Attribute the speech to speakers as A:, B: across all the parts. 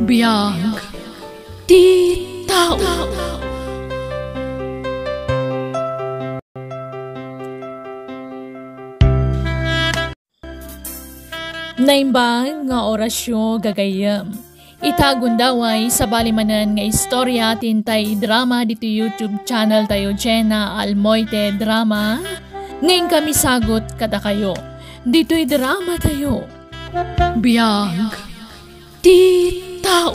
A: Biyag ti tao. Naimbang nga orasyon gagayam. Itagundaway sa balimanan nga istorya tintay drama dito YouTube channel tayo Jenna Almoite Drama. Ngayon kami sagot kada kayo. Dito'y drama tayo. Biyag ti tao.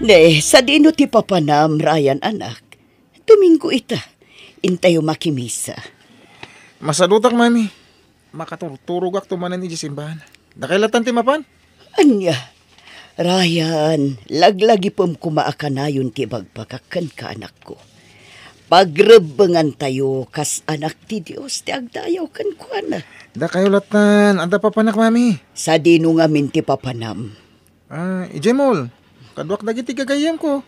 B: Ne, sa dino ti papanam, Ryan anak. Domingo ita, intayo makimisa.
C: Masalutak, mami. Makaturturugak tumanan ni simbahan. Nakailatan ti mapan?
B: Anya, Ryan, laglagi pom kumaakanayon ti bagpakakan ka anak ko. Pagrebengan tayo kas anak ti Diyos ti agdayaw kan ko anak.
C: Da kayo latan, anda papanak, mami.
B: Sa dino nga min ti papanam.
C: Ijemol, kadwak dagiti gagayam ko.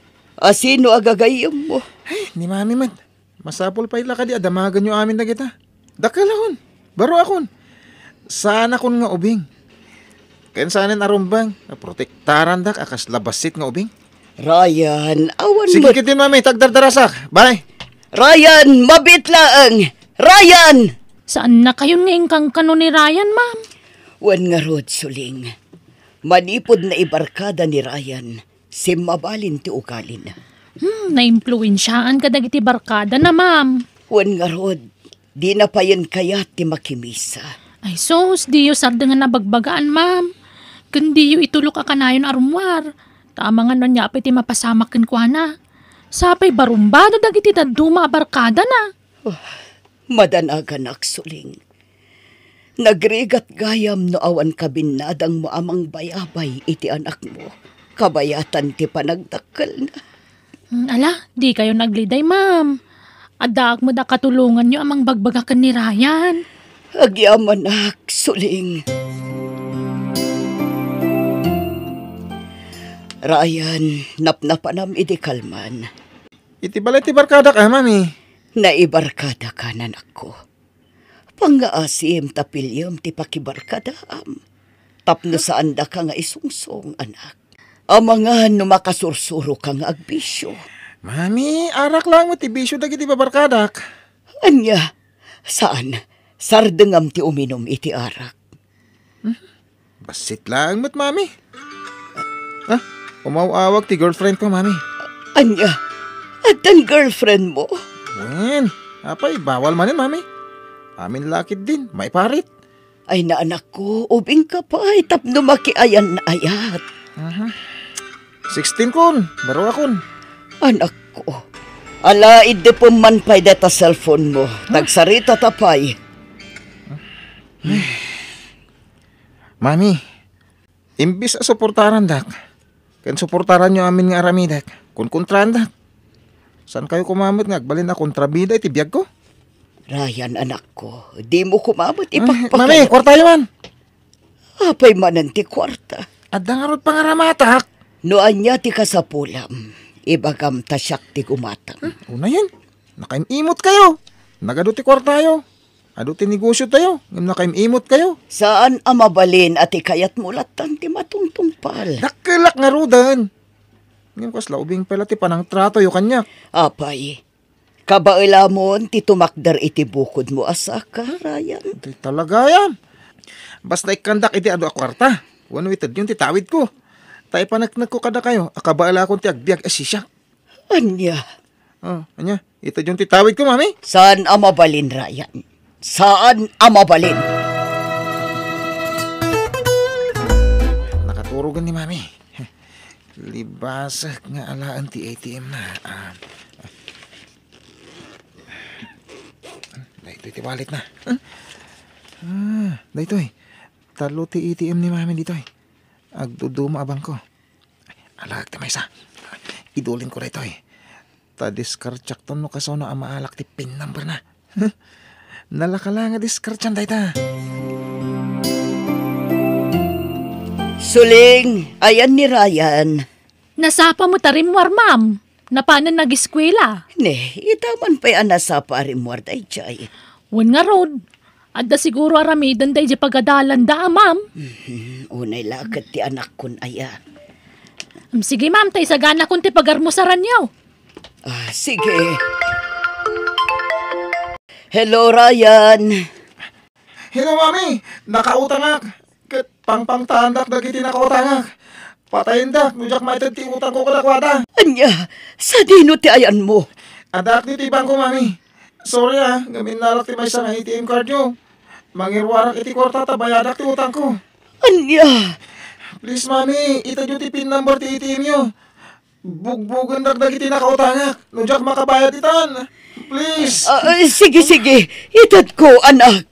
B: Sino agagayam mo?
C: Ay, ni mami man. Masapol pa ila ka di adamagan nyo amin na kita. Dakalahon, baro akon. Sana kon nga ubing. Kayan sanin arumbang, protektaran dak akas labasit nga ubing.
B: Ryan, awan
C: Sige
B: mo.
C: kitin, mami, tagdardarasak. Bye.
B: Ryan, mabit laang! Ryan!
A: Saan na kayo ngayon kang kano ni Ryan, ma'am?
B: Wan nga rod, suling. Manipod na ibarkada ni Ryan. Mabalin ti ukalin.
A: Na-impluensyaan ka dagiti barkada na, ma'am.
B: Wan nga rod, di na pa yan kaya ti makimisa.
A: Ay sos, diyo sarda nga nabagbagaan, ma'am. Kundi yu itulok ka kanayon arumwar. Tama nga nun niya ti mapasamakin ko na. Sapay barumbado dagiti daduma barkada na.
B: Madanagan aksuling. Nagrigat gayam no awan kabinadang mo amang bayabay iti anak mo. Kabayatan ti panagdakkel na.
A: Ala, di kayo nagliday, ma'am. Adaak mo da katulungan nyo amang bagbagakan ni Ryan.
B: Agyaman aksuling. Ryan, napnapanam iti kalman.
C: Iti balay ti barkada ka, mami.
B: Naibarkada ka na ako. Pangaasim tapilyam ti pakibarkadaam. Tapno saan da ka nga isungsong, anak. Amangan no makasursuro ka nga agbisyo.
C: Mami, arak lang mo ti bisyo dagiti babarkadak.
B: Anya, saan? Sardengam ti uminom iti arak.
C: Basit lang mo't, mami. Umawawag ti girlfriend ko, mami.
B: Anya, at ang girlfriend mo?
C: Wen, apay, bawal manin, mami. Amin lakit din, may parit.
B: Ay na anak ko, ubing ka pa ay tapno makiayan na ayat.
C: 16 kun, baro akon.
B: Anak ko, ala ide po man pa'y data cellphone mo. Tagsarita tapay.
C: Mami, imbis a suportaran dak. Kan suportaran nyo amin nga aramidak. Kun kontrahan dak. Saan kayo kumamot nga? Agbalin na kontrabida iti biyag ko?
B: Ryan, anak ko, di mo kumamot
C: Mami, kwarta yaman.
B: Apay manan ti kwarta.
C: At dangarot pangaramatak.
B: Noan niya ti kasapulam. Ibagam tasyak ti gumatang.
C: Una yan. Nakaimimot kayo. Nagado ti kwarta yo. Ado ti negosyo tayo. Nakaimimot kayo.
B: Saan amabalin at ikayat mulatan ti matungtungpal?
C: Dakilak nga rudan. Ngayon kasla ubing pala ti panang trato yo kanyak.
B: Apay, kabailamon ti tumakdar iti bukod mo asaka, Ryan.
C: Di talaga yan. Basta ikandak iti ado a kwarta. Wano itad yung titawid ko. Tayo panagnag ko kada kayo. Akabaala akong ti agbiag asisyak.
B: Anya,
C: Anya, itad yung titawid ko, mami.
B: saan amabalin, Ryan? Saan amabalin?
C: Nakaturugan ni mami. Libasak nga alaan ti ATM na. Dahito ti wallet na. Dahito talo ti ATM ni mami dito Agduduma abang ko. Alag ti maysa. Idulin ko rito Ta-diskartsak to no kaso no amaalak ti pin number na. Nalakala nga diskartsan dahita.
B: Suling, ayan ni Ryan.
A: Nasapa mo tarimwar, ma'am. Napanan nag-eskwela.
B: Ne, itaman pa'y anasa parimwar day chay.
A: Wan nga road. Adda siguro aramidan day di pagadalan da, ma'am.
B: Unay lakad ti anak kun aya.
A: Sige, ma'am, tay sagana kung ti pagarmusaran niyo.
B: Sige. Hello, Ryan.
C: Hello, mami! Nakautangak! Kat pangpangtandak dagiti nakautangak. Patayin dak, nujak maitad ti utang ko kadakwada.
B: Anya, sa dino ti ayan mo?
C: Adak ni tibang ko, mami. Sorry gamin narak ti may sa ATM card nyo. Mangirwarak iti kwarta tabayadak ti utang ko.
B: Anya,
C: Please, mami, itadyo ti pin number ti ATM nyo. Bugbugan dagdag iti nakautangak. Nujak makabayad itan. Please.
B: sige. Itad ko, anak.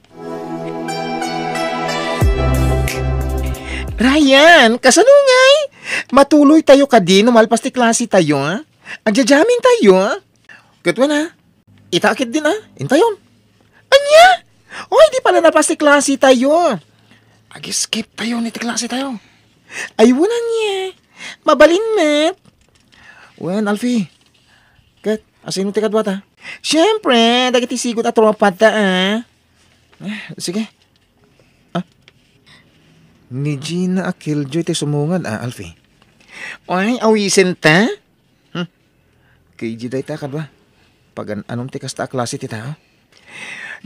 C: Ryan, kasanungay? Matuloy tayo ka din, umalpas ti klase tayo, ha? Agjajamin tayo, ha? Katwa na. Itakit din, ha? Intayon. Anya? Oy, di pala napas ti klase tayo. Ag-skip tayo ni ti klase tayo. Ayunan niya. Mabalin, met. Wen, Alfie. Kat, asino ti kadwata? Siyempre, dagiti sigot at tropa ta, ha? Sige. Ni Gina Akiljoy ti sumungan, Alfie. Oy, awisin ta? Kay Giday ta kadwa. Pag anong ti kasta klase ti tao?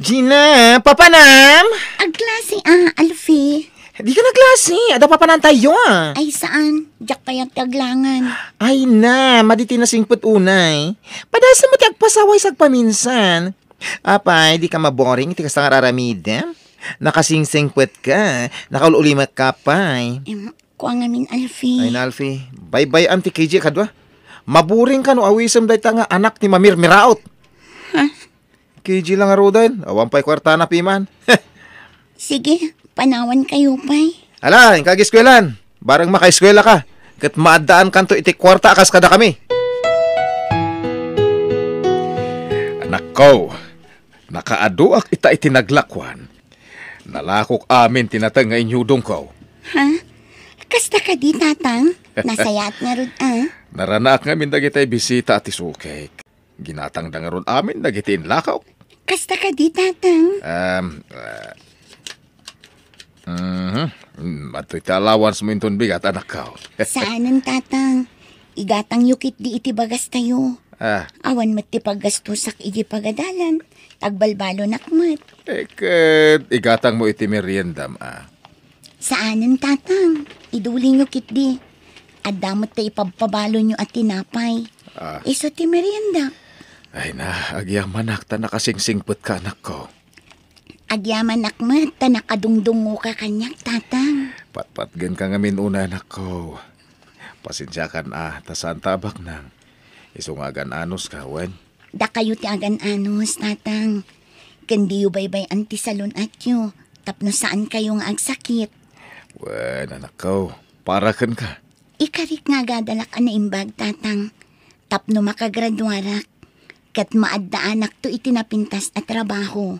C: Gina, papanam?
D: Agklase Alfie.
C: Di ka na klase. Ada papanan tayo,
D: Ay saan? Diyak kayang taglangan.
C: Ay na, maditi na singput unay. Padasa mo ti agpasaway sagpaminsan. Apay, di ka maboring, ti kasta nga raramidem. Nakasingsingput ka. Nakaululimat ka pay.
D: Kuha ngamin, Alfie.
C: Ay na, Alfie. Bye-bye, Auntie KJ kadwa. Maburing ka no, awisam day ta nga anak ni Mamir Miraot. KJ lang arudan. Awan pa'y kwarta na piman.
D: Sige, panawan kayo, pay.
C: Ala, yung kag-eskwelan. Barang maka-eskwela ka. Kat maadaan kanto iti kwarta akas kada kami. Anak ko, nakaaduak ita itinaglakwan. Nalakok amin tinatang nga inyudong ko.
D: Ha? Kasta ka di, tatang? Nasayat nga ron,
C: Naranak ngamin dagitay bisita at isukek. Ginatang da nga ron amin dagitin lakaw.
D: Kasta ka di, tatang?
C: Mato'y talawans mo inton bigat, anak ko.
D: Saanan, tatang? Igatang yukit di iti bagas tayo. Awan mat ti paggastusak iti pagadalan. Tagbalbalo nakmat.
C: Igatang mo iti meriendam,
D: Saanan, tatang? Iduling yukit di. At damot tayo ipagpabalo nyo at tinapay. Iso ti merienda.
C: Ay na, agyaman nakta nakasingsingput ka, anak ko.
D: Agyaman nakmat, ta nakadungdungo ka kanyak, tatang.
C: Patpatgan ka ngamin una, anak ko. Pasensya kan tasan tabak nang. Isungagan anos ka, wen.
D: Da kayo ti agan anos, tatang. Kandi yu baybay anti salon at yu. Tapno saan kayo nga agsakit.
C: Wen, anak ko, para kan ka.
D: Ikarik nga gadalak na imbag, tatang. Tapno makagraduarak. Kat maaddaanak to itinapintas at trabaho.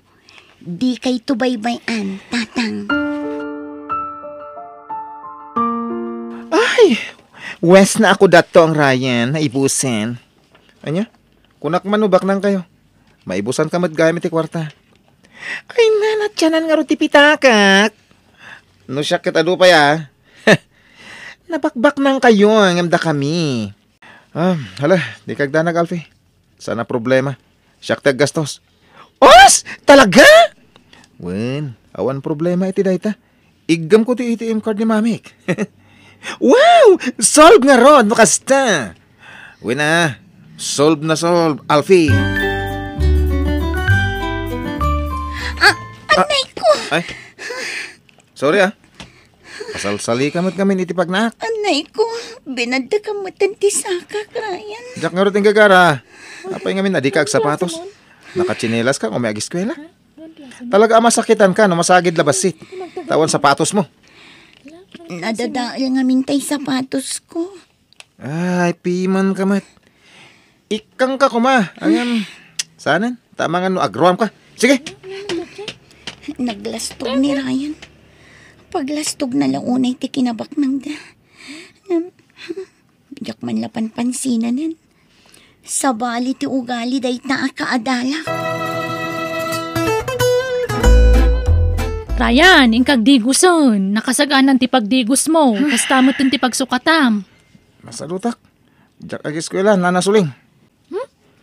D: Di kay tubaybayan, tatang.
C: Ay, wes na ako dato ang Ryan, naibusin. Anya, kunak manubak nang kayo. Maibusan ka matgamit ti kwarta. Ay na, natyanan nga ro ti pitakak. No siya kita pa ya. Nabakbak nang kayo, ngamda kami. Hala, di kagdanag, Alfie. Sana problema. Siyak tag gastos. Os! Talaga? Wen, awan problema iti dayta. Igam ko ti ATM card ni Mamik. Wow! Solve nga ron, makasta. Wen solve na solve, Alfie.
D: Anay ko!
C: Ay, sorry Pasal-sali kamot kami iti pagnak.
D: Anay ko, binadda ka mo tantisaka, Ryan.
C: Diyak nga rin gagara. Apay ngamin adikag sapatos. Nakachinelas ka, may agiskwela. Talaga masakitan ka, no masagid labasit. Tawan sapatos mo.
D: Nadadaal nga mintay sapatos ko.
C: Ay, piman ka mat. Ikang ka kuma. Ayan, sanan, tama nga no, agruam ka. Sige.
D: Naglastog ni Ryan. Paglastog na launay ti kinabak ng da. Diyak man lapan pansinanan. Sa bali ti ugali day ta kaadalak.
A: Ryan, ingkag diguson. Nakasaganan ti pagdigos mo. Kastamot ti pagsukatam.
C: Masadutak. Diyak ag eskwela, nanasuling.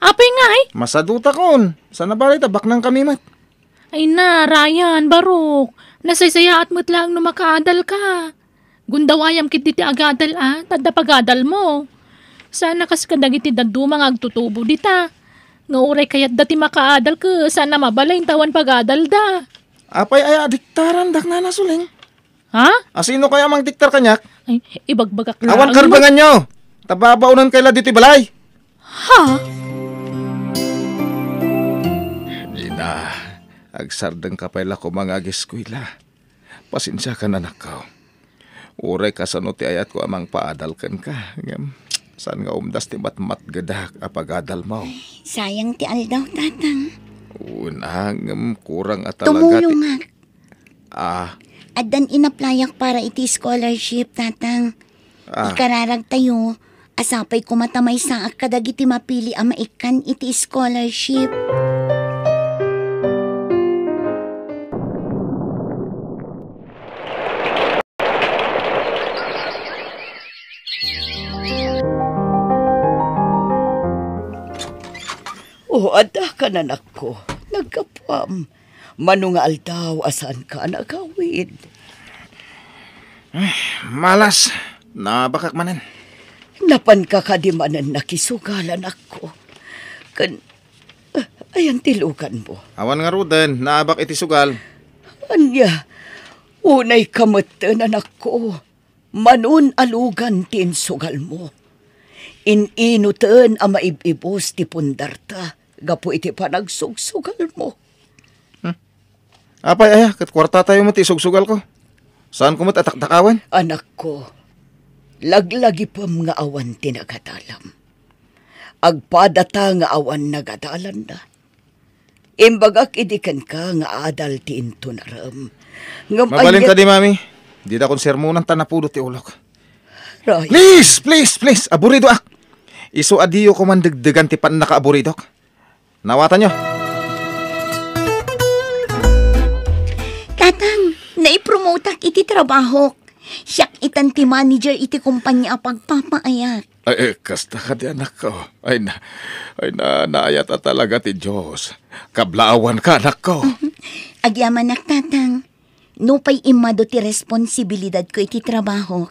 A: Apay nga eh.
C: Masadutak on. Sana balay tabak ng kamimat.
A: Ay na, Ryan, barok. Nasaysaya at mo't lang makaadal ka. Gundawayam kit ti agadal tanda pagadal mo. Sana kas kadag iti dadumang agtutubo dita. Nga uray kayat dati makaadal ka, sana mabalay tawan pagadal da.
C: Apay ay adiktaran dak nanasuling.
A: Ha?
C: Asino kaya mang diktar kanyak?
A: Ay, ibagbagak lang.
C: Awan karbangan nyo. Tababaunan kaila dito balay.
A: Ha?
C: Ina, agsardeng kapayla ko mga agiskwila. Pasensya ka na nakaw. Uray ka sa ti ayat ko amang paadalkan ka. Saan nga umdas ti matmat gadak apagadal mo?
D: Sayang ti aldaw, tatang.
C: Unang kurang at talaga ti...
D: Tumulong nga.
C: Ah,
D: Adan inaplayak para iti scholarship, tatang. Ikararag tayo, asapay kumatamay sa kadag iti mapili ang maikan iti scholarship.
B: Ada ka na nako. Nagkapam. Manungal daw asan ka nagawid.
C: malas. Nabakak manan.
B: Napan ka kadimanan nakisugalan ako. Ayan tilukan mo.
C: Awan nga ruden, naabak iti sugal.
B: Anya, unay kamatanan ako. Manun alugan tin sugal mo. Ininutan ang maibibos ti pundarta. Gapo iti panagsugsugal mo.
C: Apay aya, kat kwarta tayo mo ti sugsugal ko. Saan ko mo't atak-takawan?
B: Anak ko, laglagi pa mga awan tinagadalam. Agpadata nga awan nagadalan na. Imbagak idikan ka nga adal ti into naram.
C: Mabalin ka di, mami. Di na kong sermonan tanapudot ti ulok.
B: Ray,
C: Please, aburido ak. Iso adiyo ko man degdegan ti pan naka-aburidok. Nawatan nyo.
D: Tatang, naipromotak iti trabaho. Siyak itan ti manager iti kumpanya pagpapaayak.
C: Ay, kasta ka di anak ko. Ay, naayat at talaga ti Diyos. Kablaawan ka, anak ko.
D: Agyaman nak, tatang. Nupay imado ti responsibilidad ko iti trabaho.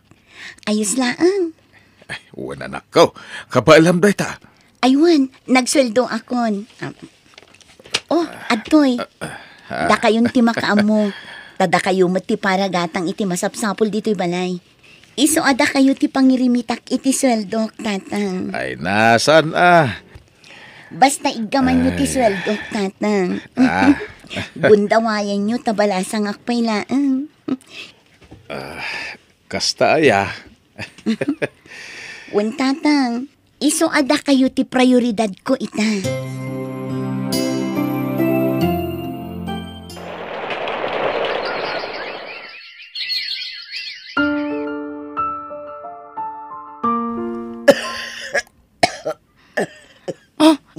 D: Ayos laang.
C: Ay, uwan anak ko. Kabailam day ta.
D: Aywan, nagsweldo akon. Adtoy. Da kayon ti makaamo. Tada kayo ti para gatang iti masapsapol dito'y balay. Iso ada kayo ti pangirimitak iti sweldo, tatang.
C: Ay, nasan
D: Basta igaman nyo ti sweldo, tatang. Gundawayan nyo tabalasang akpay laang.
C: Kasta aya.
D: Wan, tatang. Iso ada kayo ti prioridad ko ita.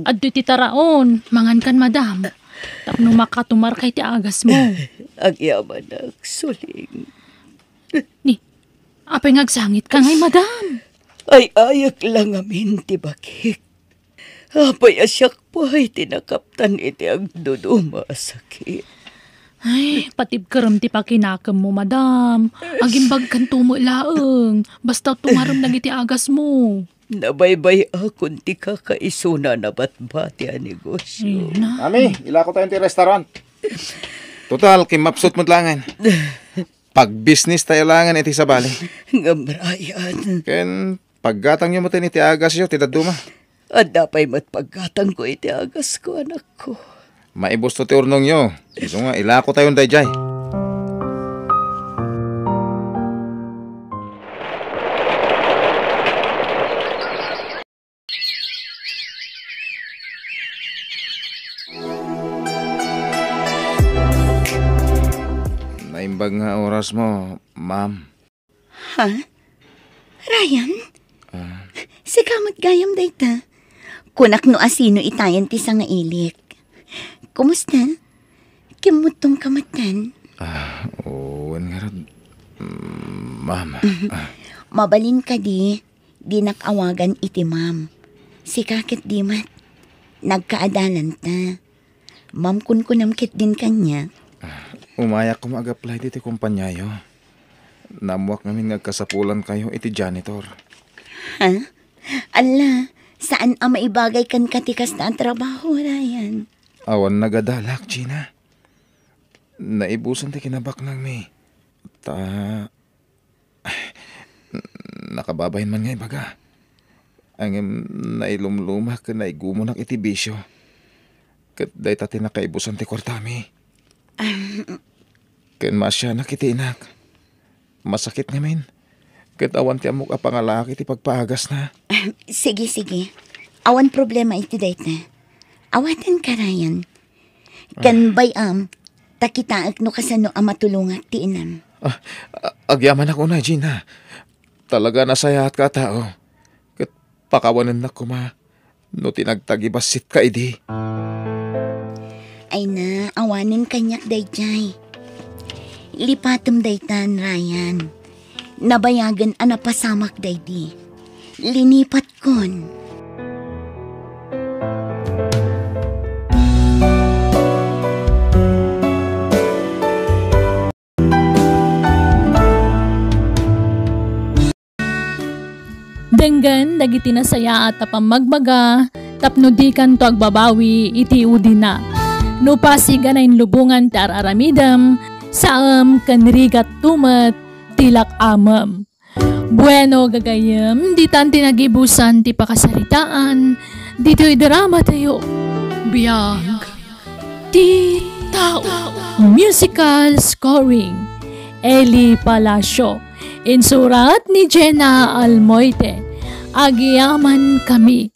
A: Adto ti taraon, mangan kan madam. Tapno makatumar kay ti agas mo.
B: agyaman nagsuling.
A: Ni, apay ngagsangit ka ngay madam.
B: Ay ayak lang amin ti bakik. Apay asyak pa ay tinakaptan iti agduduma sakit.
A: Ay, patib karam ti pakinakam mo madam. Agimbag kan tumo laeng. Basta tumaram nang iti agas mo.
B: Nabaybay akong ti kakaisuna na batbati a negosyo.
C: Mami, ilako tayo ti restaurant. Total, kimapsot mo langan. Pag-business tayo langan iti sabali.
B: Ngamrayan.
C: Ken, paggatang nyo mo tayo iti agas yo, tidaduma.
B: At dapay matpaggatang ko iti agas ko, anak ko.
C: Maibos to ti urnong nyo. Iso nga, ilako tayo day jay. Naimbag nga oras mo, ma'am.
D: Ha? Ryan? Sikamot gayam dayta. Kunak no asino itayan ti sa nga ilik. Kumusta? Kimutong kamatan?
C: Awan nga rod, ma'am.
D: Mabalin ka di nakawagan iti ma'am. Si kakit di mat, nagkaadalan ta. Ma'am kunamkit din kanya.
C: Umayak ko mag-apply dito kumpanyayo. Namuak namin nagkasapulan kayo iti janitor.
D: Ha? Ala, saan ang maibagay kan katikas na ang trabaho, Ryan?
C: Awan nagadalak, Gina. Naibusan ti kinabaknang mi. Nakababayin man nga ibaga. Ang nailumlumak ka naigumonak iti bisyo. Kat day tati nakaibusan ti kwartami. Ken masya nakitiinak. Masakit ngamin. Kat awan ti amok apangalaki ti pagpaagas na.
D: Sige. Awan problema iti dayta. Awatan ka, Ryan. Kan bayam, takitaak no kasano ang matulungak ti inam.
C: Agyaman ako na, Gina. Talaga nasayahat ka tao. Kat pakawanan na kuma. No tinagtagibasit ka, idi.
D: Ay na, awanin kanyak dayjay. Lipatom daytan, Ryan. Nabayagan anapasamak daydi. Linipat kon.
A: Denggan dagiti nasaya at pamagbaga tapno di kanto agbabawi iti udina. No pasiga na inlubungan ti araramidam saam kanrigat tumat tilak amam. Bueno gagayem di tan tinagibusan ti pakasaritaan dito'y drama tayo. Biyag ti tao. Musical scoring Eli Palacio. Insurat ni Jenna Almoite. Agyaman kami.